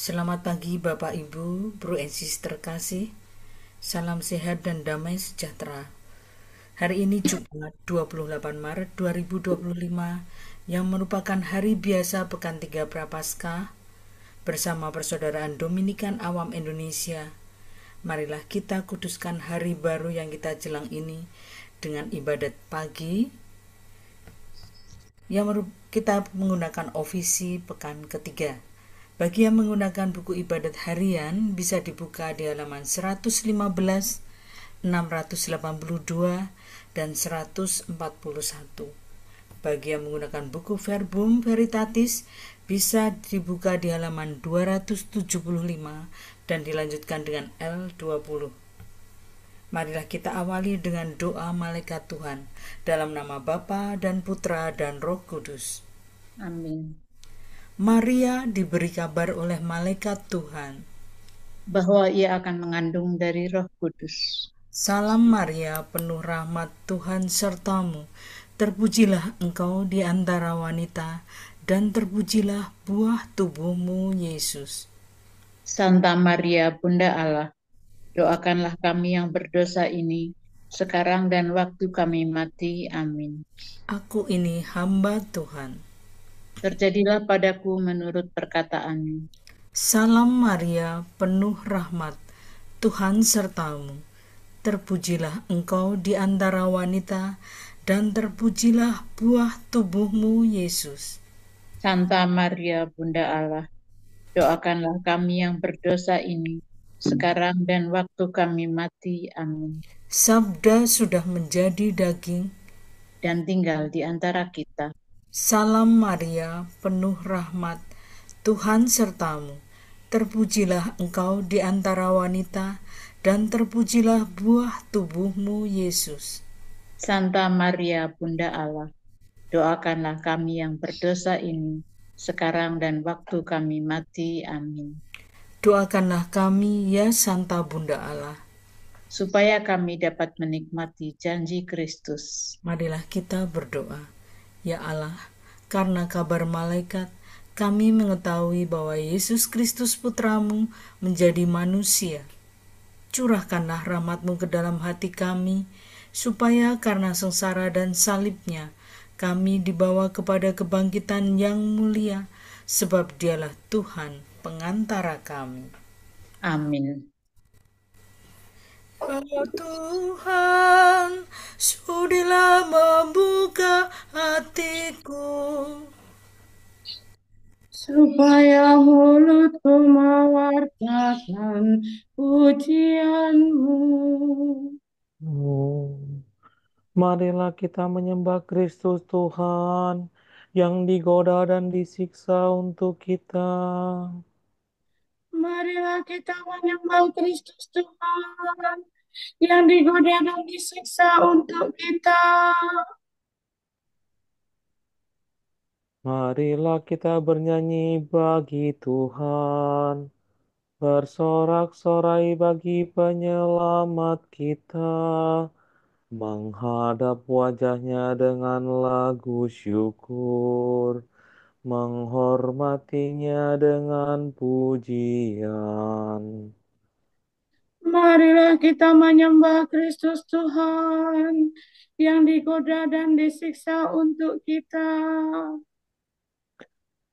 Selamat pagi Bapak Ibu, Bro and Sister kasih. Salam sehat dan damai sejahtera. Hari ini Jumat 28 Maret 2025 yang merupakan hari biasa Pekan 3 Prapaskah bersama Persaudaraan Dominikan Awam Indonesia. Marilah kita kuduskan hari baru yang kita jelang ini dengan ibadat pagi yang kita menggunakan ofisi pekan ketiga. Bagi yang menggunakan buku ibadat harian bisa dibuka di halaman 115, 682, dan 141. Bagi yang menggunakan buku Verbum Veritatis bisa dibuka di halaman 275 dan dilanjutkan dengan L20. Marilah kita awali dengan doa malaikat Tuhan dalam nama Bapa dan Putra dan Roh Kudus. Amin. Maria diberi kabar oleh malaikat Tuhan. Bahwa ia akan mengandung dari Roh Kudus. Salam Maria, penuh rahmat Tuhan sertamu. Terpujilah engkau di antara wanita, dan terpujilah buah tubuhmu, Yesus. Santa Maria, Bunda Allah, doakanlah kami yang berdosa ini, sekarang dan waktu kami mati. Amin. Aku ini hamba Tuhan. Terjadilah padaku menurut perkataanmu. Salam Maria, penuh rahmat Tuhan sertamu. Terpujilah engkau di antara wanita, dan terpujilah buah tubuhmu, Yesus. Santa Maria, Bunda Allah, doakanlah kami yang berdosa ini, sekarang dan waktu kami mati. Amin. Sabda sudah menjadi daging. Dan tinggal di antara kita. Salam Maria, penuh rahmat, Tuhan sertamu. Terpujilah engkau di antara wanita, dan terpujilah buah tubuhmu, Yesus. Santa Maria, Bunda Allah, doakanlah kami yang berdosa ini, sekarang dan waktu kami mati. Amin. Doakanlah kami, ya Santa Bunda Allah. Supaya kami dapat menikmati janji Kristus. Marilah kita berdoa. Ya Allah, karena kabar malaikat, kami mengetahui bahwa Yesus Kristus Putramu menjadi manusia. Curahkanlah rahmat-Mu ke dalam hati kami, supaya karena sengsara dan salibnya, kami dibawa kepada kebangkitan yang mulia, sebab Dialah Tuhan pengantara kami. Amin. Ya Tuhan, sudilah membuka hatiku, Supaya mulutku mewartakan pujianmu. Oh, marilah kita menyembah Kristus Tuhan yang digoda dan disiksa untuk kita. Marilah kita menyembah Kristus Tuhan yang digoda dan disiksa untuk kita. Marilah kita bernyanyi bagi Tuhan, bersorak-sorai bagi penyelamat kita, menghadap wajahnya dengan lagu syukur, menghormatinya dengan pujian. Marilah kita menyembah Kristus Tuhan yang digoda dan disiksa untuk kita.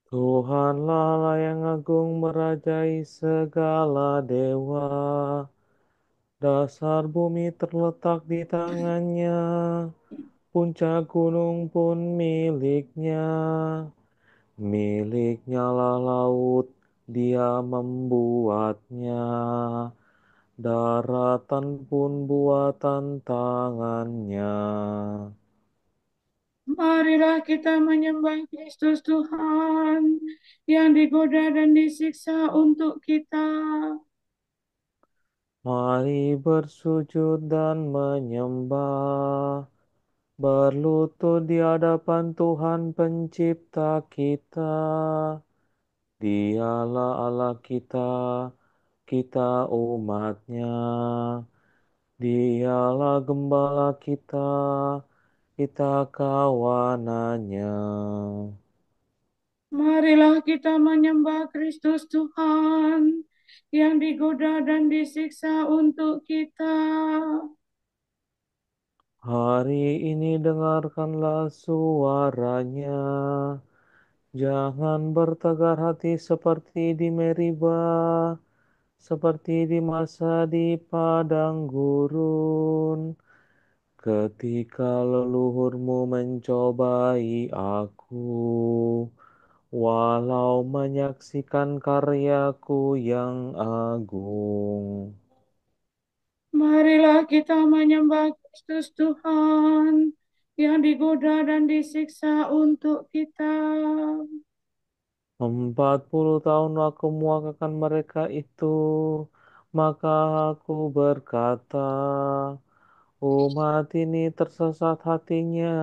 Tuhanlah Allah yang agung merajai segala dewa. Dasar bumi terletak di tangannya, puncak gunung pun miliknya. Miliknya lah laut, dia membuatnya. Daratan pun buatan tangannya. Marilah kita menyembah Kristus Tuhan yang digoda dan disiksa untuk kita. Mari bersujud dan menyembah. Berlutut di hadapan Tuhan pencipta kita. Dialah Allah kita, kita umatnya. Dialah gembala kita kawanannya. Marilah kita menyembah Kristus Tuhan yang digoda dan disiksa untuk kita. Hari ini dengarkanlah suaranya. Jangan bertegar hati seperti di Meribah, seperti di masa di padang gurun, ketika leluhurmu mencobai aku, walau menyaksikan karyaku yang agung. Marilah kita menyembah Kristus Tuhan yang digoda dan disiksa untuk kita. 40 tahun aku muakakan mereka itu, maka aku berkata, umat ini tersesat hatinya,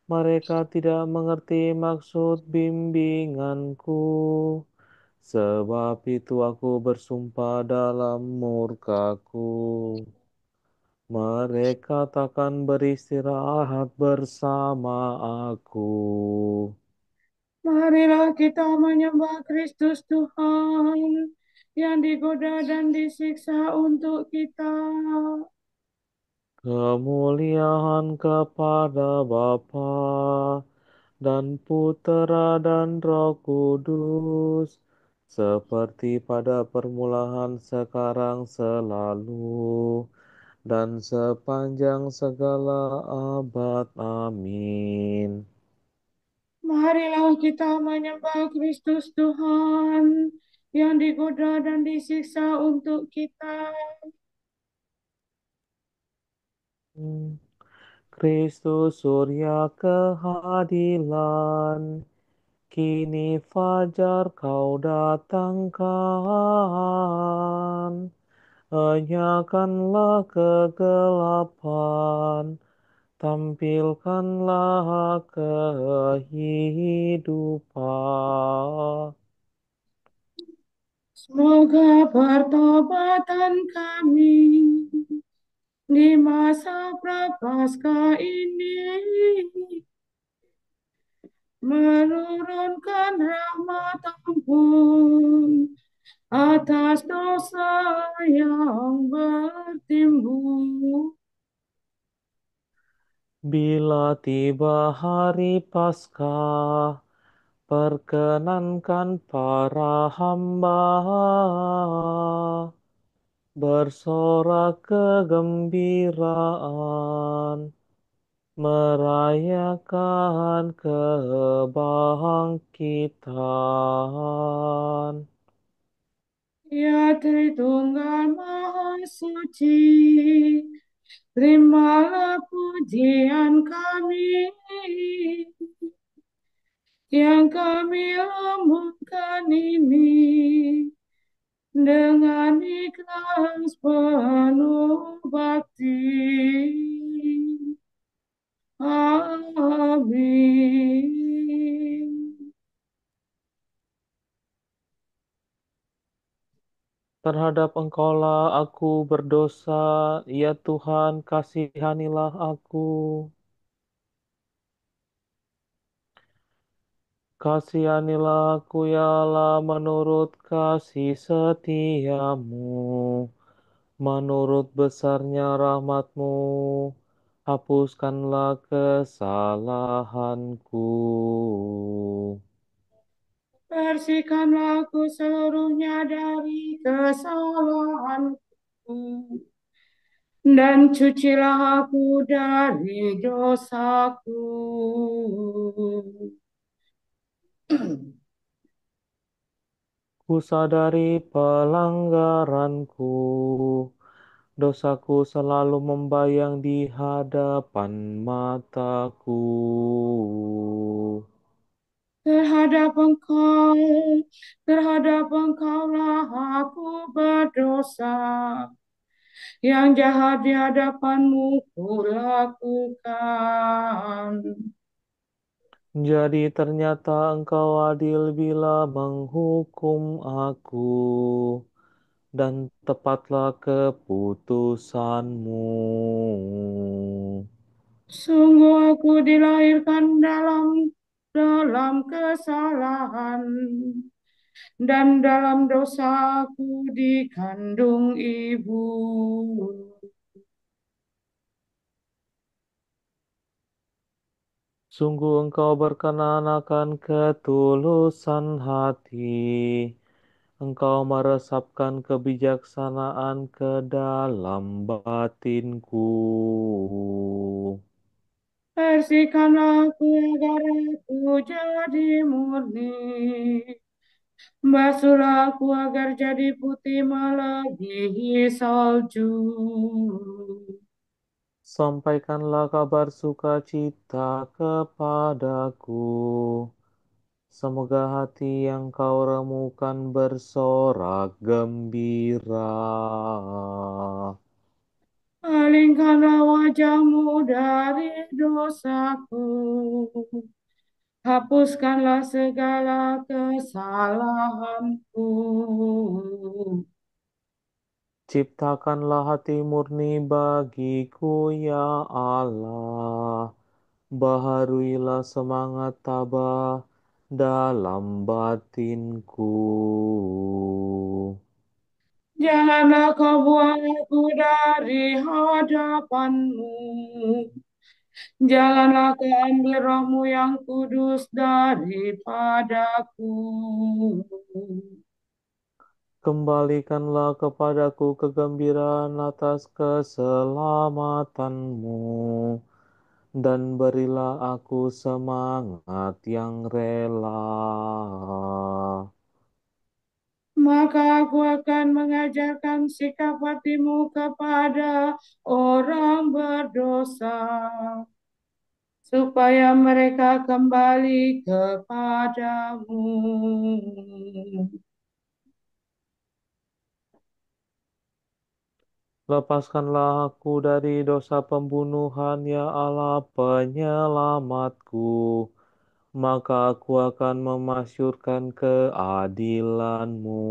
mereka tidak mengerti maksud bimbinganku. Sebab itu aku bersumpah dalam murkaku. Mereka takkan beristirahat bersama aku. Marilah kita menyembah Kristus Tuhan yang digoda dan disiksa untuk kita. Kemuliaan kepada Bapa dan Putera dan Roh Kudus, seperti pada permulaan, sekarang, selalu, dan sepanjang segala abad. Amin. Marilah kita menyembah Kristus Tuhan yang digoda dan disiksa untuk kita. Kristus Surya keadilan, kini fajar kau datangkan. Enyahkanlah kegelapan, tampilkanlah kehidupan. Semoga pertobatan kami di masa prapaskah ini menurunkan rahmat ampun atas dosa yang bertimbun. Bila tiba hari Paskah, perkenankan para hamba bersorak kegembiraan, merayakan kebangkitan. Ya Tritunggal Maha Suci, terimalah pujian kami yang kami lambungkan ini dengan ikhlas penuh bakti. Amin. Terhadap Engkaulah aku berdosa, ya Tuhan, kasihanilah aku. Kasihanilah aku, ya Allah, menurut kasih setiamu. Menurut besarnya rahmatmu, hapuskanlah kesalahanku. Bersihkanlah aku seluruhnya dari kesalahanku. Dan cucilah aku dari dosaku. Ku sadari pelanggaranku, dosaku selalu membayang di hadapan mataku. Terhadap engkau, terhadap engkaulah aku berdosa. Yang jahat di hadapanmu kulakukan. Jadi ternyata engkau adil bila menghukum aku, dan tepatlah keputusanmu. Sungguh aku dilahirkan dalam dalam kesalahan, dan dalam dosaku dikandung ibu. Sungguh engkau berkenan akan ketulusan hati. Engkau meresapkan kebijaksanaan ke dalam batinku. Bersihkanlah aku agar aku jadi murni. Basuhlah aku agar jadi putih melebihi salju. Sampaikanlah kabar sukacita kepadaku. Semoga hati yang kau remukan bersorak gembira. Palingkanlah wajahmu dari dosaku. Hapuskanlah segala kesalahanku. Ciptakanlah hati murni bagiku, ya Allah. Baharuilah semangat tabah dalam batinku. Janganlah kau buang aku dari hadapanmu. Janganlah kau ambil rohmu yang kudus daripadaku. Kembalikanlah kepadaku kegembiraan atas keselamatanmu, dan berilah aku semangat yang rela. Maka aku akan mengajarkan sikap hatimu kepada orang berdosa, supaya mereka kembali kepadamu. Lepaskanlah aku dari dosa pembunuhan, ya Allah penyelamatku. Maka aku akan memasyurkan keadilan-Mu.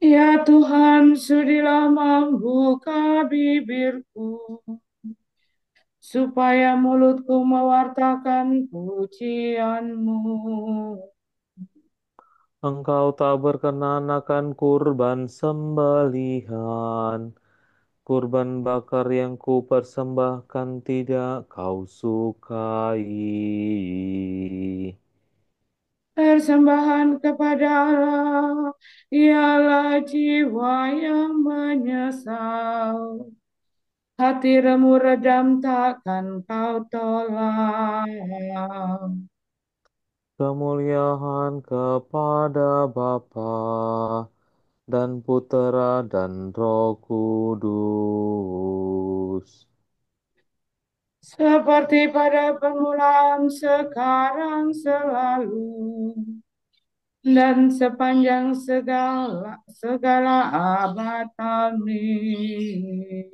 Ya Tuhan, sudilah membuka bibirku, supaya mulutku mewartakan pujian-Mu. Engkau tak berkenan akan kurban sembelihan. Kurban bakar yang ku persembahkan tidak kau sukai. Persembahan kepada Allah ialah jiwa yang menyesal. Hati remuk redam takkan kau tolak. Kemuliaan kepada Bapa dan Putera dan Roh Kudus. Seperti pada permulaan, sekarang, selalu, dan sepanjang segala segala abad. Amin.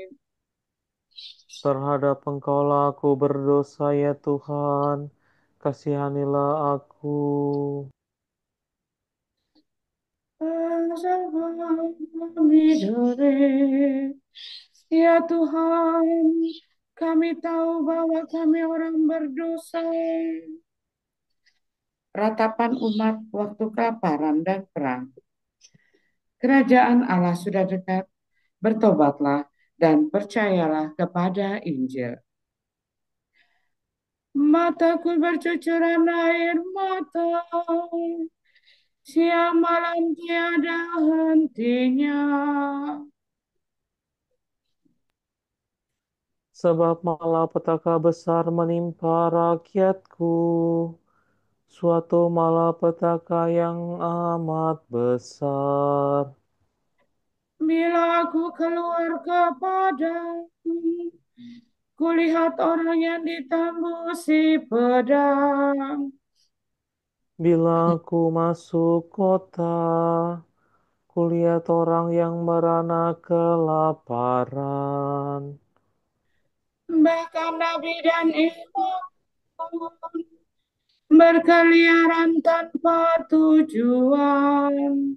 Terhadap Engkaulah aku berdosa, ya Tuhan. Kasihanilah aku. Kami dore. Ya Tuhan, kami tahu bahwa kami orang berdosa. Ratapan umat waktu kelaparan dan perang. Kerajaan Allah sudah dekat. Bertobatlah dan percayalah kepada Injil. Mataku bercucuran air mata, siang malam tiada hentinya. Sebab malapetaka besar menimpa rakyatku. Suatu malapetaka yang amat besar. Bila aku keluar kepadamu, kulihat orang yang ditembusi pedang. Bila aku masuk kota, kulihat orang yang merana kelaparan. Bahkan nabi dan imam pun berkeliaran tanpa tujuan.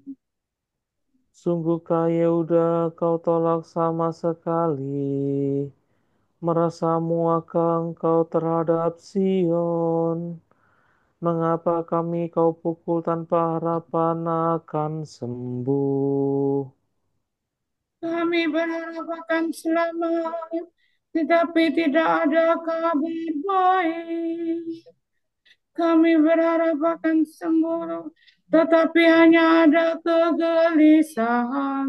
Sungguh Yehuda kau tolak sama sekali. merasa muakah engkau terhadap Sion? Mengapa kami kau pukul tanpa harapan akan sembuh? Kami berharap akan selamat, tetapi tidak ada kabar baik. Kami berharap akan sembuh, tetapi hanya ada kegelisahan.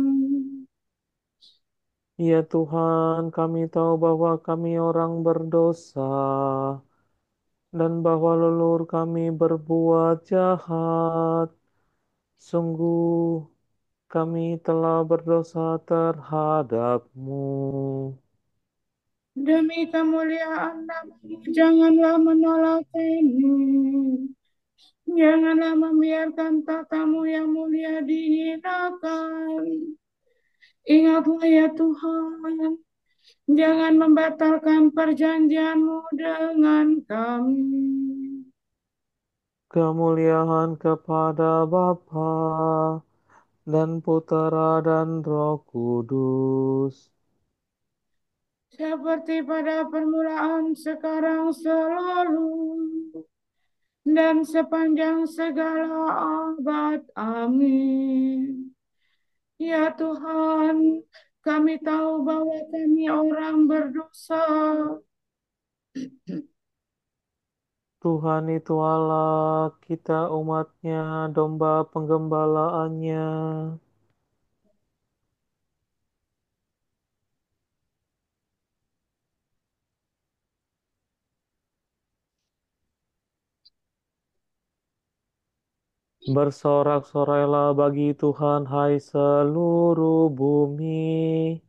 Ya Tuhan, kami tahu bahwa kami orang berdosa dan bahwa leluhur kami berbuat jahat. Sungguh, kami telah berdosa terhadap-Mu. Demi kemuliaan nama-Mu, janganlah menolak kami. Janganlah membiarkan tatamu yang mulia dihinakan. Ingatlah ya Tuhan, jangan membatalkan perjanjian-Mu dengan kami. Kemuliaan kepada Bapa dan Putera dan Roh Kudus. Seperti pada permulaan, sekarang, selalu, dan sepanjang segala abad. Amin. Ya Tuhan, kami tahu bahwa kami orang berdosa. Tuhan itu Allah, kita umatnya, domba penggembalaannya. Bersorak-sorailah bagi Tuhan, hai seluruh bumi.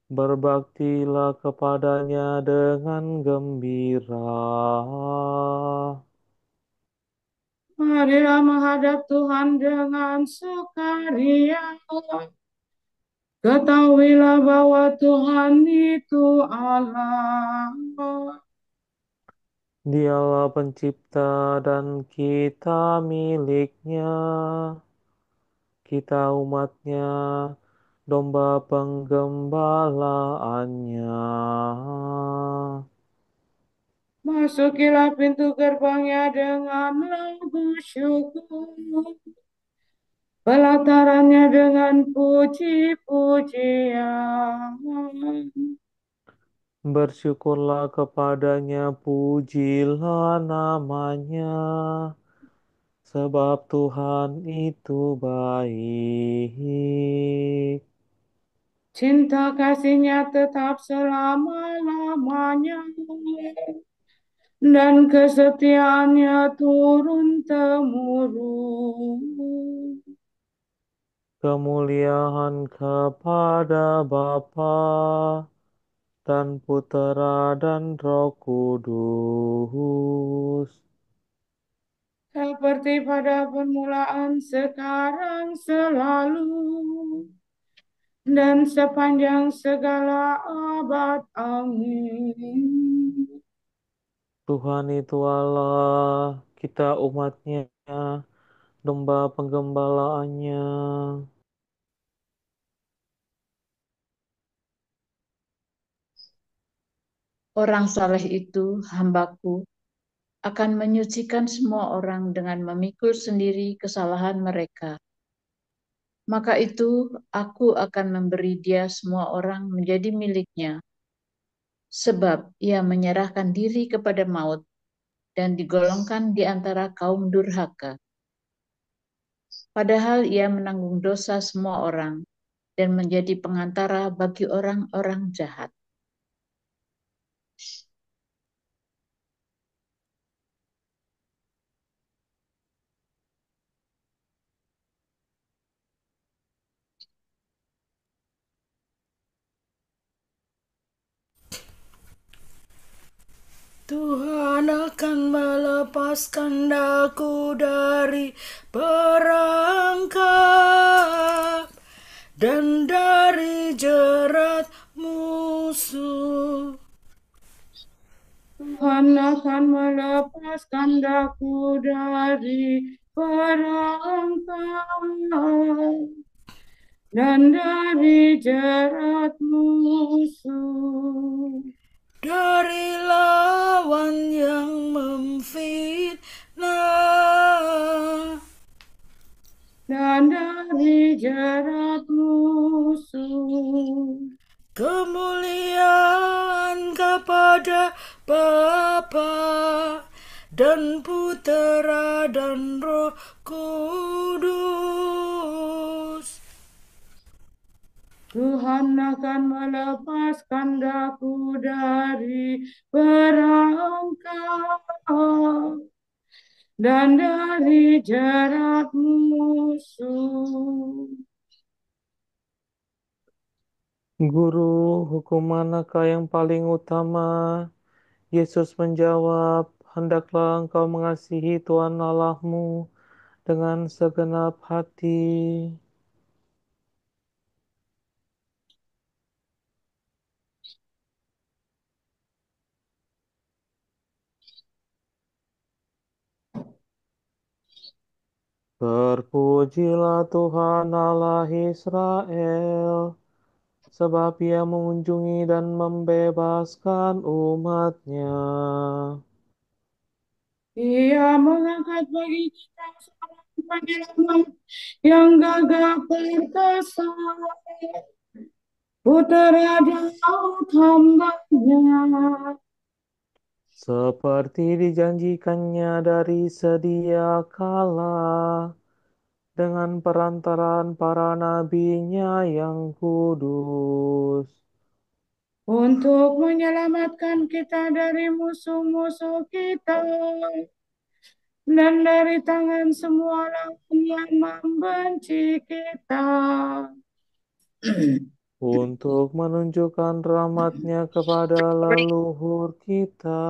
Berbaktilah kepadanya dengan gembira. Marilah menghadap Tuhan dengan sukaria. Ketahuilah bahwa Tuhan itu Allah. Dialah pencipta dan kita miliknya. Kita umatnya, domba penggembalaannya. Masukilah pintu gerbangnya dengan lagu syukur. Pelatarannya dengan puji-pujian. Bersyukurlah kepadanya, pujilah namanya. Sebab Tuhan itu baik. Cinta kasihnya tetap selama-lamanya. Dan kesetiaannya turun-temurun. Kemuliaan kepada Bapa dan Putera dan Roh Kudus. Seperti pada permulaan, sekarang, selalu, dan sepanjang segala abad. Amin. Tuhan itu Allah, kita umatnya, domba penggembalaannya. Orang saleh itu, hambaku, akan menyucikan semua orang dengan memikul sendiri kesalahan mereka. Maka itu, aku akan memberi dia semua orang menjadi miliknya, sebab ia menyerahkan diri kepada maut dan digolongkan di antara kaum durhaka. Padahal ia menanggung dosa semua orang dan menjadi pengantara bagi orang-orang jahat. Tuhan akan melepaskan daku dari perangkap dan dari jerat musuh. Tuhan akan melepaskan daku dari perangkap dan dari jerat musuh. dari lawan yang memfitnah, dan dari jerat musuh. kemuliaan kepada Bapa dan Putera dan Roh Kudus. Tuhan akan melepaskan daku dari perangkap dan dari jerat musuh. Guru, hukum manakah yang paling utama? Yesus menjawab, hendaklah engkau mengasihi Tuhan Allahmu dengan segenap hati, Terpujilah Tuhan Allah Israel, sebab Ia mengunjungi dan membebaskan umat-Nya. Ia mengangkat bagi kita seorang penyelamat yang gagah perkasa, Putera Daud hamba-Nya. Seperti dijanjikannya dari sedia kala, dengan perantaraan para nabi-Nya yang kudus. Untuk menyelamatkan kita dari musuh-musuh kita dan dari tangan semua lawan yang membenci kita. Untuk menunjukkan rahmat-Nya kepada leluhur kita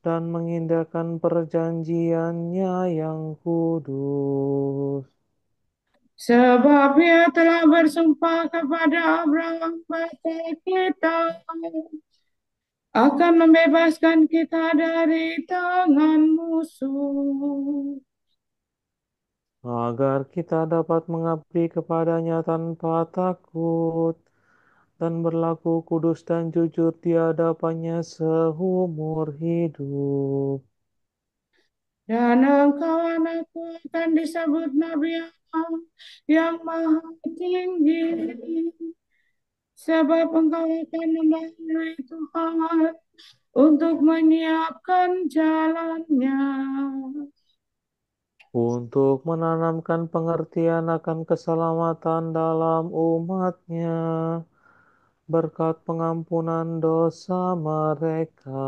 dan mengindahkan perjanjian-Nya yang kudus. Sebab Ia telah bersumpah kepada Abraham bapa kita akan membebaskan kita dari tangan musuh, Agar kita dapat mengabdi kepada-Nya tanpa takut dan berlaku kudus dan jujur di hadapan-Nya seumur hidup. dan engkau anakku akan disebut Nabi Allah yang maha tinggi, sebab engkau akan mendahului Tuhan untuk menyiapkan jalannya, Untuk menanamkan pengertian akan keselamatan dalam umat-Nya, berkat pengampunan dosa mereka.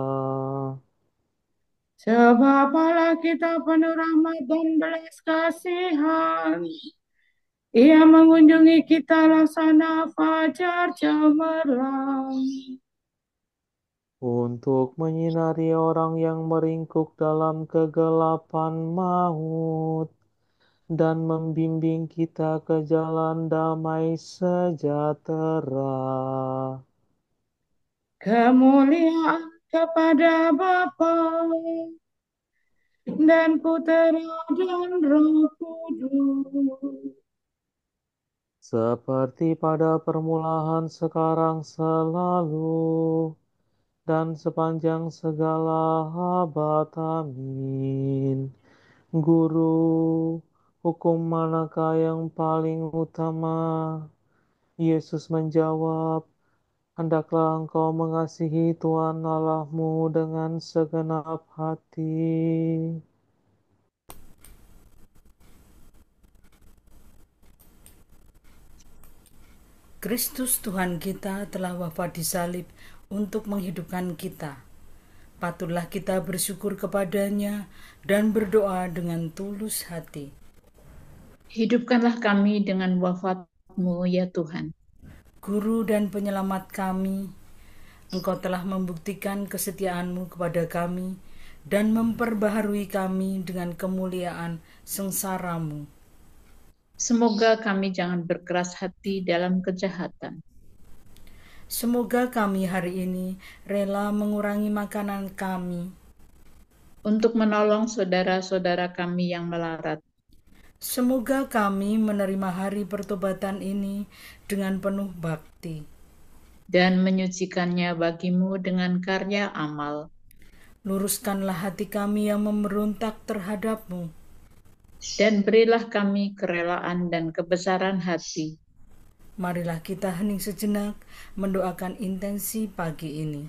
sebab Allah kita penuh rahmat dan belas kasihan. Ia mengunjungi kita laksana fajar cemerlang, Untuk menyinari orang yang meringkuk dalam kegelapan maut, dan membimbing kita ke jalan damai sejahtera. kemuliaan kepada Bapa dan Putera dan Roh Kudus, Seperti pada permulaan, sekarang, selalu, dan sepanjang segala abad. Amin. Guru, hukum manakah yang paling utama? Yesus menjawab, hendaklah engkau mengasihi Tuhan Allahmu dengan segenap hati, Kristus Tuhan kita telah wafat di salib untuk menghidupkan kita. Patutlah kita bersyukur kepada-Nya dan berdoa dengan tulus hati. Hidupkanlah kami dengan wafat-Mu, ya Tuhan. Guru dan penyelamat kami, Engkau telah membuktikan kesetiaan-Mu kepada kami dan memperbaharui kami dengan kemuliaan sengsara-Mu. Semoga kami jangan berkeras hati dalam kejahatan. Semoga kami hari ini rela mengurangi makanan kami, Untuk menolong saudara-saudara kami yang melarat. semoga kami menerima hari pertobatan ini dengan penuh bakti. dan menyucikannya bagimu dengan karya amal. Luruskanlah hati kami yang memberontak terhadap-Mu, Dan berilah kami kerelaan dan kebesaran hati. marilah kita hening sejenak mendoakan intensi pagi ini.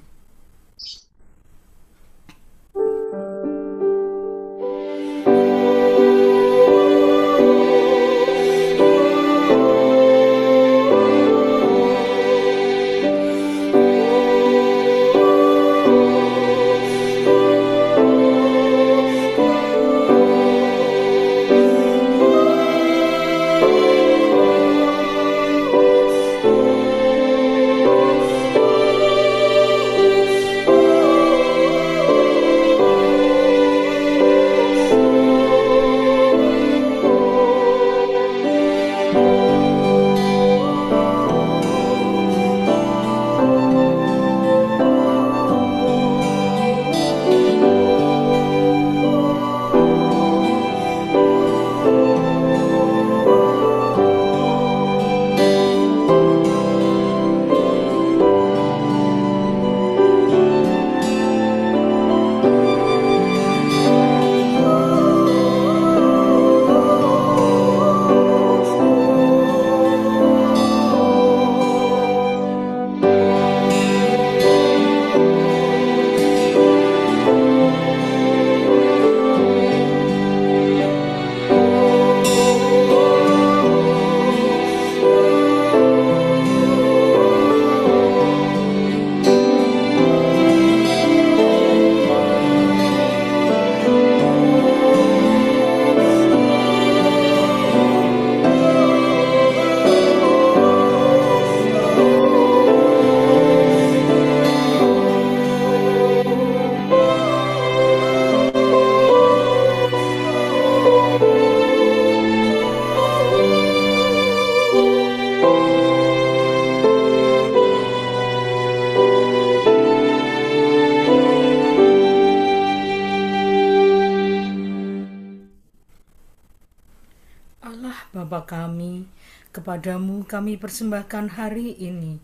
Allah Bapa kami, kepadamu kami persembahkan hari ini.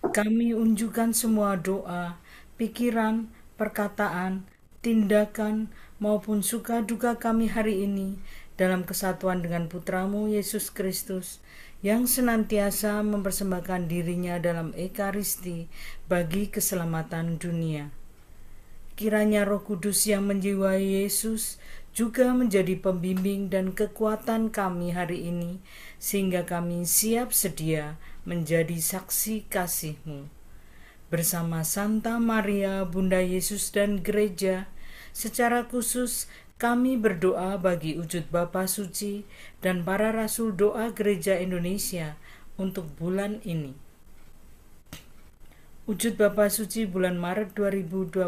Kami unjukkan semua doa, pikiran, perkataan, tindakan, maupun suka duka kami hari ini dalam kesatuan dengan Putramu Yesus Kristus yang senantiasa mempersembahkan dirinya dalam Ekaristi bagi keselamatan dunia. Kiranya Roh Kudus yang menjiwai Yesus juga menjadi pembimbing dan kekuatan kami hari ini, sehingga kami siap sedia menjadi saksi kasih-Mu. Bersama Santa Maria, Bunda Yesus dan Gereja, secara khusus kami berdoa bagi wujud Bapa Suci dan para Rasul Doa Gereja Indonesia untuk bulan ini. Wujud Bapa Suci bulan Maret 2025,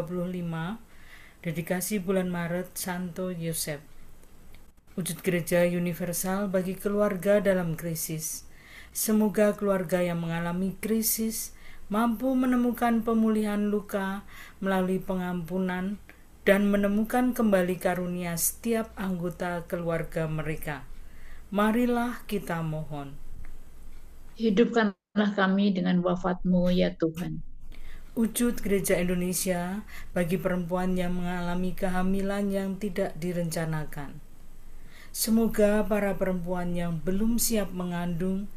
dedikasi bulan Maret Santo Yosef. Wujud Gereja Universal bagi keluarga dalam krisis. Semoga keluarga yang mengalami krisis mampu menemukan pemulihan luka melalui pengampunan dan menemukan kembali karunia setiap anggota keluarga mereka. Marilah kita mohon. Hidupkanlah kami dengan wafat-Mu ya Tuhan. Wujud Gereja Indonesia bagi perempuan yang mengalami kehamilan yang tidak direncanakan. Semoga para perempuan yang belum siap mengandung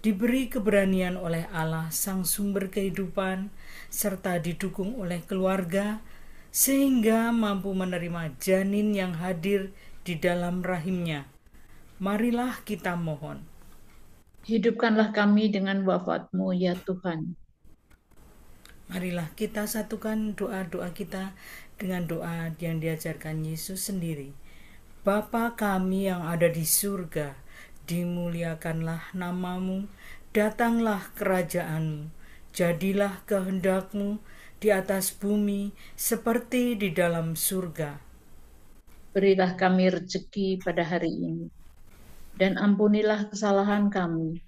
diberi keberanian oleh Allah Sang Sumber Kehidupan serta didukung oleh keluarga sehingga mampu menerima janin yang hadir di dalam rahimnya. Marilah kita mohon. Hidupkanlah kami dengan wafat-Mu ya Tuhan. Marilah kita satukan doa-doa kita dengan doa yang diajarkan Yesus sendiri. Bapa kami yang ada di surga, dimuliakanlah nama-Mu, datanglah kerajaan-Mu, jadilah kehendak-Mu di atas bumi seperti di dalam surga. Berilah kami rezeki pada hari ini, dan ampunilah kesalahan kami,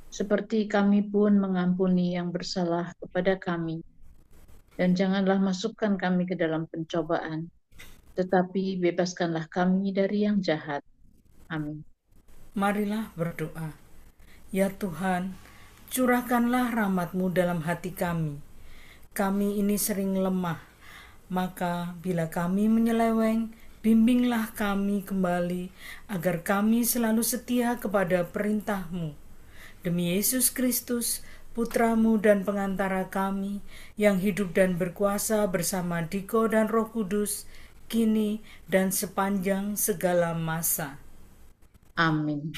seperti kami pun mengampuni yang bersalah kepada kami. Dan janganlah masukkan kami ke dalam pencobaan, tetapi bebaskanlah kami dari yang jahat. Amin. Marilah berdoa. Ya Tuhan, Curahkanlah rahmat-Mu dalam hati kami. Kami ini sering lemah, maka bila kami menyeleweng, bimbinglah kami kembali agar kami selalu setia kepada perintah-Mu. Demi Yesus Kristus, Putra-Mu dan pengantara kami, yang hidup dan berkuasa bersama Diko dan Roh Kudus, kini dan sepanjang segala masa. Amin.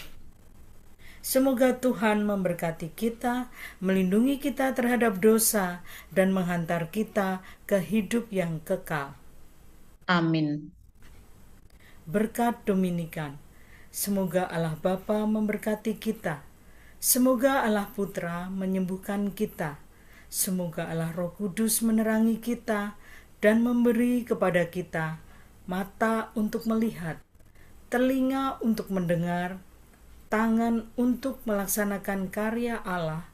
Semoga Tuhan memberkati kita, melindungi kita terhadap dosa, dan menghantar kita ke hidup yang kekal. Amin. Berkat Dominikan. Semoga Allah Bapa memberkati kita. Semoga Allah Putra menyembuhkan kita. Semoga Allah Roh Kudus menerangi kita dan memberi kepada kita mata untuk melihat, telinga untuk mendengar, tangan untuk melaksanakan karya Allah,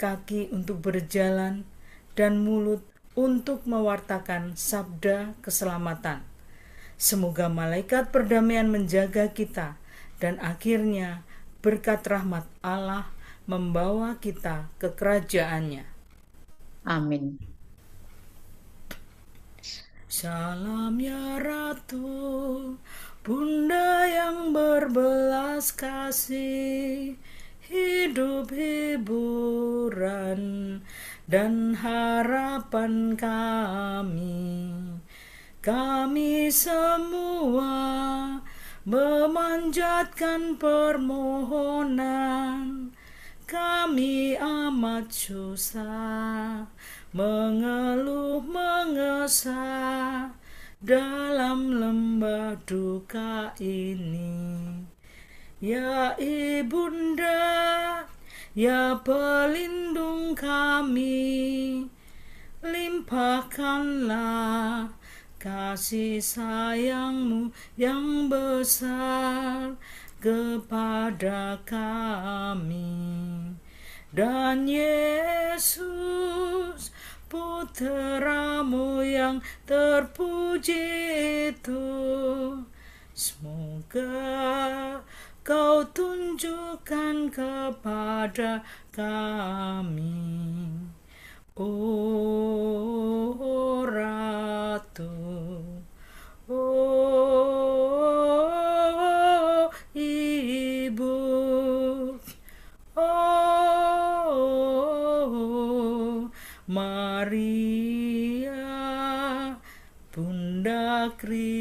kaki untuk berjalan, dan mulut untuk mewartakan sabda keselamatan. Semoga malaikat perdamaian menjaga kita, dan akhirnya berkat rahmat Allah membawa kita ke kerajaan-Nya. Amin. Salam ya Ratu, Bunda yang berbelas kasih, hidup hiburan dan harapan kami. Kami semua memanjatkan permohonan, kami amat susah, mengeluh mengesah dalam lembah duka ini. Ya Ibunda, ya pelindung kami, limpahkanlah kasih sayang-Mu yang besar kepada kami. Dan Yesus, Putra-Mu yang terpuji itu, semoga Kau tunjukkan kepada kami. Oh Ratu, oh Ibu, oh Maria, Bunda Kristus.